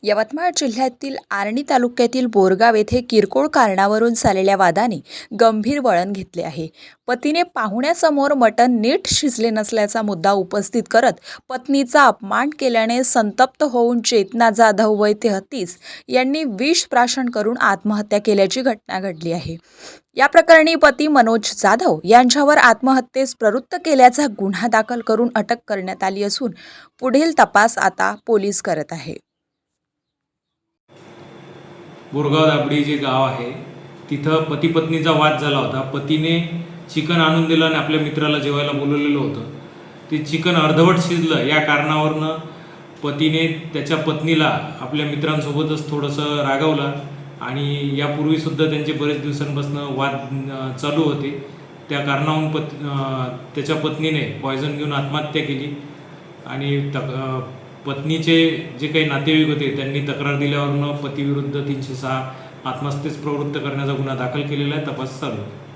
यवतमाळ जिल्ह्यातील आर्णी तालुक्यातील बोरगाव येथे किरकोळ कारणावरून झालेल्या वादाने गंभीर वळण घेतले आहे। पतीने पाहुण्यासमोर मटण नीट शिजले नसल्याचा मुद्दा उपस्थित करत पत्नीचा अपमान केल्याने संतप्त होऊन चेतना जाधव वय 33 यांनी विष प्राशन करून आत्महत्या केल्याची घटना घडली आहे। या प्रकरणी पती मनोज जाधव यांच्यावर आत्महत्येस प्रवृत्त केल्याचा गुन्हा दाखल करून अटक करण्यात आली असून पुढील तपास आता पोलीस करत आहे। बोरगाव दाबडी जे गाव आहे तिथं पती पत्नीचा वाद झाला होता। पतीने चिकन आणून दिलं आणि आपल्या मित्राला जेवायला बोलवलेलं होतं। ते चिकन अर्धवट शिजलं या कारणावरून पतीने त्याच्या पत्नीला आपल्या मित्रांसोबतच थोडंसं रागवलं आणि यापूर्वीसुद्धा त्यांचे बरेच दिवसांपासून वाद चालू होते। त्या कारणावरून त्याच्या पत्नीने पॉयझन घेऊन आत्महत्या केली आणि पत्नीचे जे काही नातेवाईक होते त्यांनी तक्रार दिल्यावरून पतीविरुद्ध 306 आत्महत्येस प्रवृत्त करण्याचा गुन्हा दाखल केलेला आहे। तपास चालू आहे।